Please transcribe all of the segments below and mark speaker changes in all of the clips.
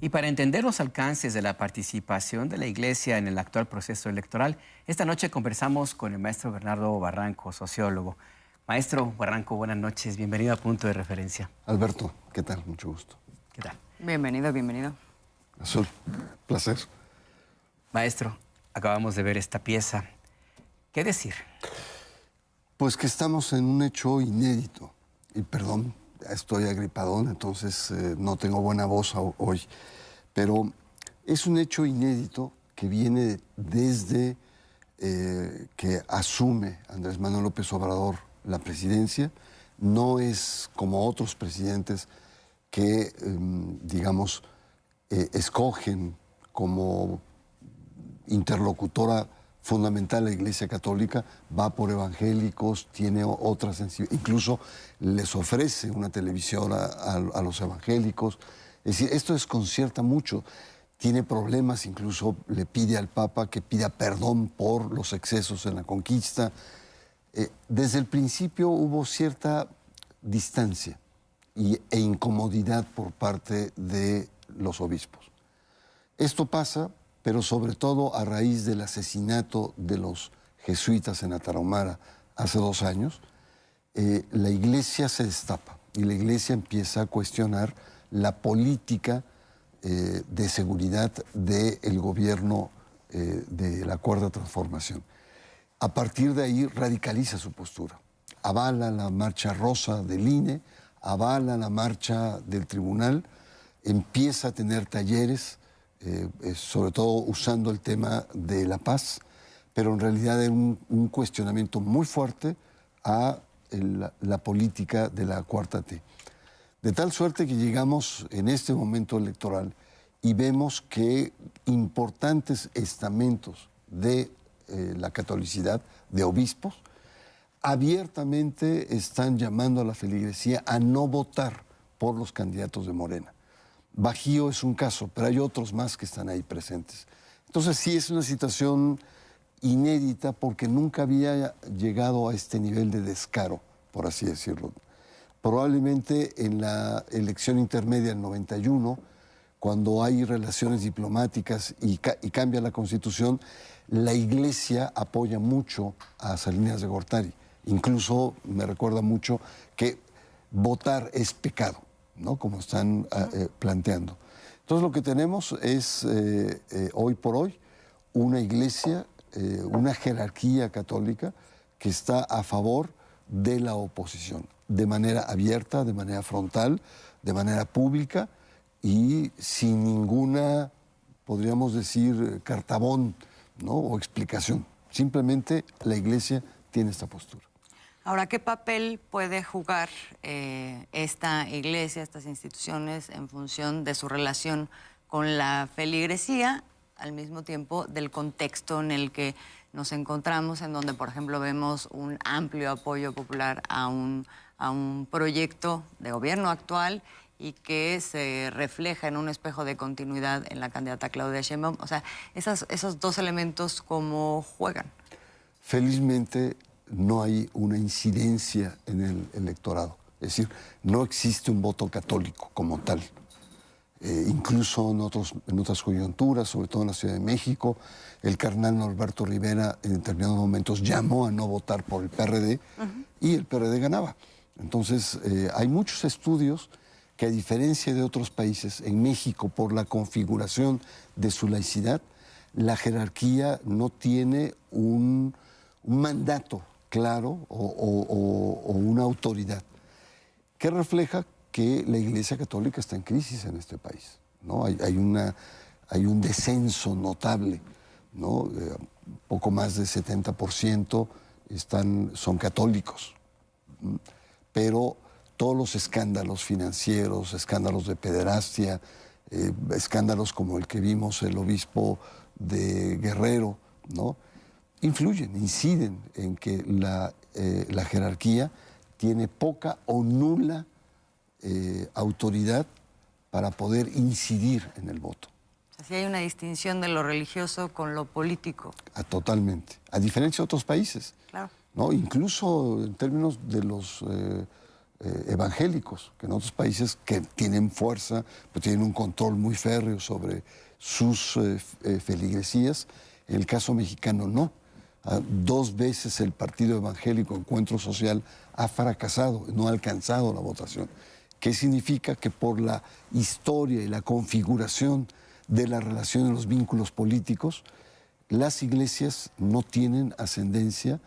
Speaker 1: Y para entender los alcances de la participación de la Iglesia en el actual proceso electoral, esta noche conversamos con el maestro Bernardo Barranco, sociólogo. Maestro Barranco, buenas noches, bienvenido a Punto de Referencia.
Speaker 2: Alberto, ¿qué tal? Mucho gusto.
Speaker 1: ¿Qué tal?
Speaker 3: Bienvenido, bienvenido.
Speaker 2: Azul, placer.
Speaker 1: Maestro, acabamos de ver esta pieza. ¿Qué decir?
Speaker 2: Pues que estamos en un hecho inédito. Y perdón, estoy agripadón, entonces no tengo buena voz hoy. Pero es un hecho inédito que viene desde que asume Andrés Manuel López Obrador la presidencia. No es como otros presidentes que, digamos, escogen como interlocutora fundamental la Iglesia Católica, va por evangélicos, tiene otra sensibilidad, incluso les ofrece una televisora a los evangélicos. Es decir, esto desconcierta mucho. Tiene problemas, incluso le pide al Papa que pida perdón por los excesos en la conquista. Desde el principio hubo cierta distancia e incomodidad por parte de los obispos. Esto pasa, pero sobre todo a raíz del asesinato de los jesuitas en la Tarahumara hace 2 años, la Iglesia se destapa y la Iglesia empieza a cuestionar la política de seguridad del gobierno de la Cuarta Transformación. A partir de ahí radicaliza su postura. Avala la marcha rosa del INE, avala la marcha del tribunal, empieza a tener talleres, sobre todo usando el tema de la paz, pero en realidad es un cuestionamiento muy fuerte a la política de la Cuarta T. De tal suerte que llegamos en este momento electoral y vemos que importantes estamentos de la catolicidad, de obispos, abiertamente están llamando a la feligresía a no votar por los candidatos de Morena. Bajío es un caso, pero hay otros más que están ahí presentes. Entonces sí es una situación inédita porque nunca había llegado a este nivel de descaro, por así decirlo. Probablemente en la elección intermedia del 91, cuando hay relaciones diplomáticas y cambia la Constitución, la Iglesia apoya mucho a Salinas de Gortari. Incluso me recuerda mucho que votar es pecado, ¿no? Como están planteando. Entonces lo que tenemos es, hoy por hoy, una Iglesia, una jerarquía católica que está a favor de la oposición, de manera abierta, de manera frontal, de manera pública y sin ninguna, podríamos decir, cartabón, ¿no? O explicación. Simplemente la Iglesia tiene esta postura.
Speaker 3: Ahora, ¿qué papel puede jugar esta iglesia, estas instituciones, en función de su relación con la feligresía, al mismo tiempo del contexto en el que nos encontramos, en donde, por ejemplo, vemos un amplio apoyo popular a un proyecto de gobierno actual y que se refleja en un espejo de continuidad en la candidata Claudia Sheinbaum? O sea, esos dos elementos, ¿cómo juegan?
Speaker 2: Felizmente no hay una incidencia en el electorado. Es decir, no existe un voto católico como tal. Incluso en otras coyunturas, sobre todo en la Ciudad de México, el cardenal Norberto Rivera en determinados momentos llamó a no votar por el PRD y el PRD ganaba. Entonces, hay muchos estudios que, a diferencia de otros países, en México, por la configuración de su laicidad, la jerarquía no tiene un mandato claro o una autoridad, que refleja que la Iglesia Católica está en crisis en este país, ¿no? Hay un descenso notable, ¿no? Poco más del 70% son católicos, pero todos los escándalos financieros, escándalos de pederastia, escándalos como el que vimos el obispo de Guerrero, ¿no? Influyen, inciden en que la jerarquía tiene poca o nula autoridad para poder incidir en el voto.
Speaker 3: Así hay una distinción de lo religioso con lo político.
Speaker 2: Totalmente. A diferencia de otros países.
Speaker 3: Claro.
Speaker 2: ¿No? Incluso en términos de evangélicos, que en otros países que tienen fuerza, pero tienen un control muy férreo sobre sus feligresías. En el caso mexicano no. 2 veces el partido evangélico Encuentro Social ha fracasado, no ha alcanzado la votación. ¿Qué significa? Que por la historia y la configuración de la relación y los vínculos políticos, las iglesias no tienen ascendencia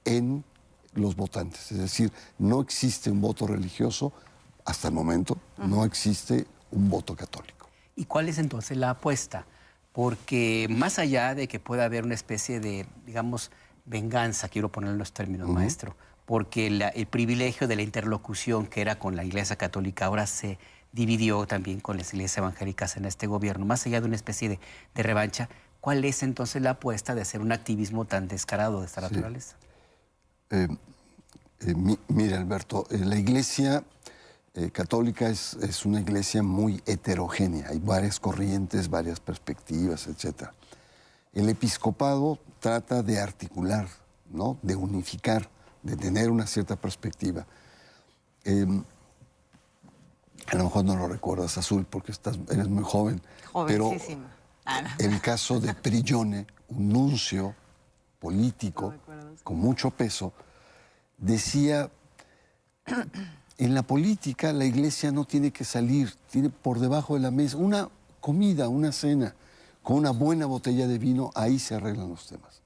Speaker 2: en los votantes. Es decir, no existe un voto religioso, hasta el momento, no existe un voto católico.
Speaker 1: ¿Y cuál es entonces la apuesta? Porque más allá de que pueda haber una especie de, digamos, venganza, quiero poner en los términos, maestro, porque el privilegio de la interlocución que era con la Iglesia Católica ahora se dividió también con las iglesias evangélicas en este gobierno, más allá de una especie de revancha, ¿cuál es entonces la apuesta de hacer un activismo tan descarado de esta naturaleza?
Speaker 2: Mira, Alberto, la Iglesia católica es una iglesia muy heterogénea. Hay varias corrientes, varias perspectivas, etc. El episcopado trata de articular, ¿no? De unificar, de tener una cierta perspectiva. A lo mejor no lo recuerdas, Azul, porque eres muy joven.
Speaker 3: Jovencísima.
Speaker 2: Pero el caso de Prigione, un nuncio político con mucho peso, decía: en la política la iglesia no tiene que salir, tiene por debajo de la mesa una comida, una cena, con una buena botella de vino, ahí se arreglan los temas.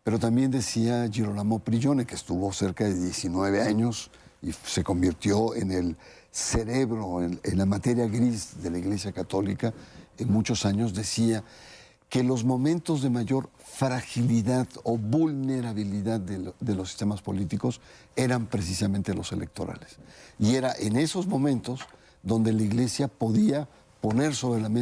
Speaker 2: Pero también decía Girolamo Prigione, que estuvo cerca de 19 años y se convirtió en el cerebro, en la materia gris de la Iglesia Católica, en muchos años, decía que los momentos de mayor fragilidad o vulnerabilidad de los sistemas políticos eran precisamente los electorales. Y era en esos momentos donde la Iglesia podía poner sobre la mesa